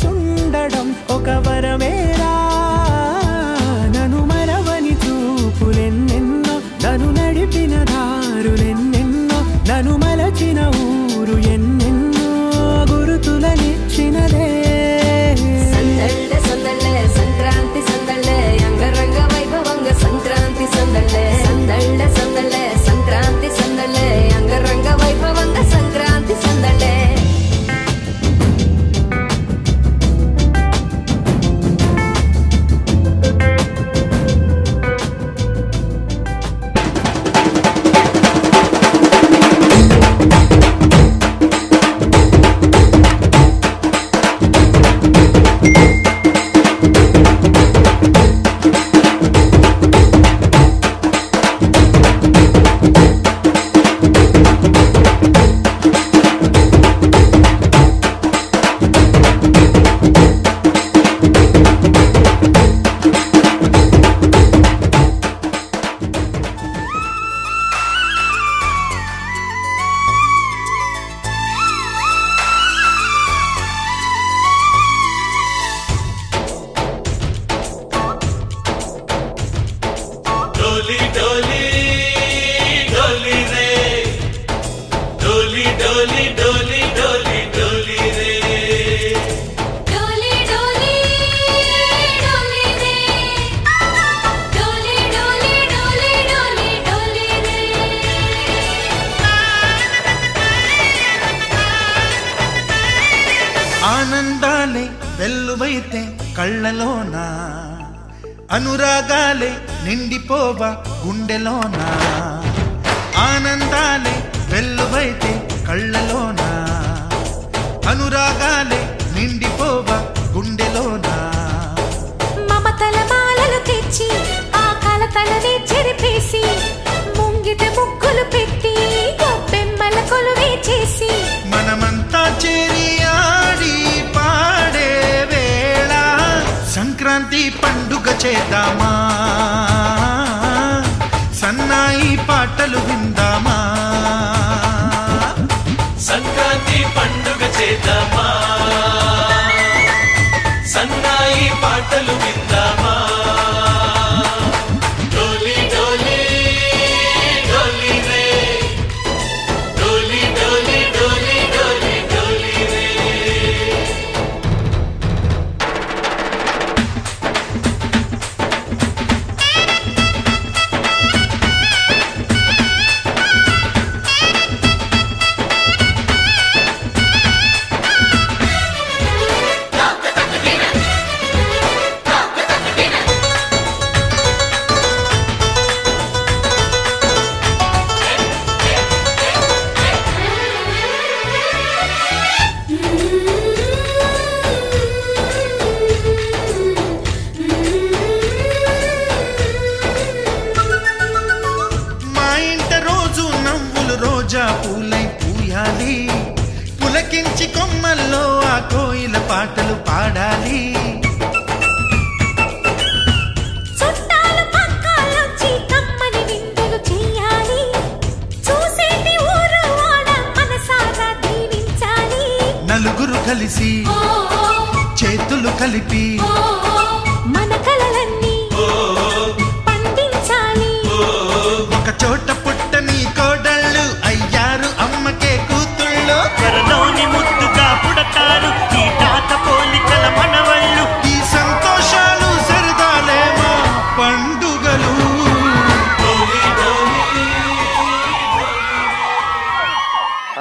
కలిసుండడం ఒక వరమేరా. నన్ను మరవని చూపులెన్నెన్నో, నన్ను నడిపిన దారులెన్నెన్నో, నన్ను మలచిన ఊరు ఎన్నెన్నో గురుతులనిచ్చినదే. సందళ్ళే సందళ్ళే సంక్రాంతి సందళ్ళే అంగరంగ వైభవంగ సంక్రాంతి సందళ్ళే. సందళ్ళే సందళ్ళే సంక్రాంతి సందళ్ళే అంగరంగ వైభవంగ సంక్రాంతి సందళ్ళే. ఆనందాలే వెల్లువైతే కళ్ళలోన, అనురాగాలే నిండిపోవా గుండెలోన. ఆనందాలే వెల్లువైతే కళ్ళలోన, అనురాగాలే నిండిపోవా గుండెలోన. మమతల మాలలు తెచ్చి ఆ కలతలనే చెరిపేసి, ముంగిట ముగ్గులు పెట్టి గొప్పెమ్మల కొలువే చేసి, మనమంతా చేరి ఆడి పాడే వేళ సంక్రాంతి పండుగ చేద్దామా, సన్నాయి పాటలు విందామా. సంక్రాంతి పండుగ చేద్దామా, సన్నాయి పాటలు విందామా. డోలి డోలి డోలి రే, డోలి డోలి డోలి డోలి డోలి రే. రోజా పూలై పూయాలి, పులకించి కొమ్మల్లో ఆ కోయిల పాటలు పాడాలి. చుట్టాలు పక్కాలొచ్చి కమ్మని విందులు చేయాలి, చూసేటి ఊరు వాడ మనసారా దీవించాలి. నలుగురు కలిసి చేతులు కలిపి మన కలలన్నీ పండించాలి. ఒక చోట పుట్టని కోడళ్ళు అయ్యారు అమ్మకే కూతుళ్ళు, త్వరలోని ముద్దుగా పుడతారు ఈ తాత పోలికల మనవళ్ళు. ఈ సంతోషాలు సరదాలేమో పండుగలు.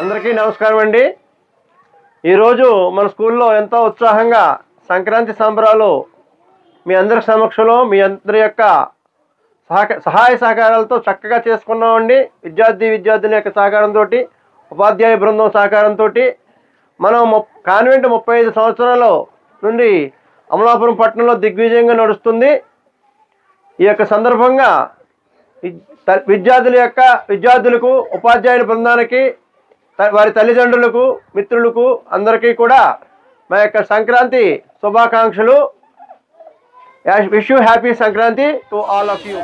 అందరికీ నమస్కారం అండి. ఈరోజు మన స్కూల్లో ఎంతో ఉత్సాహంగా సంక్రాంతి సంబరాలు మీ అందరి సమక్షంలో మీ అందరి యొక్క సహాయ సహకారాలతో చక్కగా చేసుకున్నామండి. విద్యార్థుల యొక్క సహకారంతో, ఉపాధ్యాయ బృందం సహకారంతో మనం కాన్వెంట్ 35 సంవత్సరాల నుండి అమలాపురం పట్టణంలో దిగ్విజయంగా నడుస్తుంది. ఈ యొక్క సందర్భంగా విద్యార్థులకు, ఉపాధ్యాయుల బృందానికి, వారి తల్లిదండ్రులకు, మిత్రులకు అందరికీ కూడా మా యొక్క సంక్రాంతి శుభాకాంక్షలు. Wish you happy Sankranti to all of you.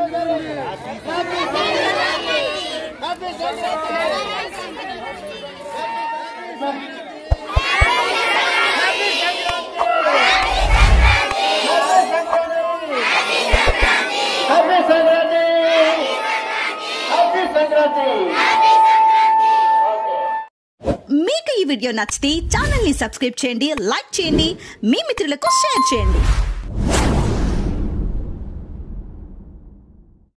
Video నచ్చితే ఛానల్ ని సబ్స్క్రైబ్ చేయండి, లైక్ చేయండి, మీ మిత్రులకు షేర్ చేయండి.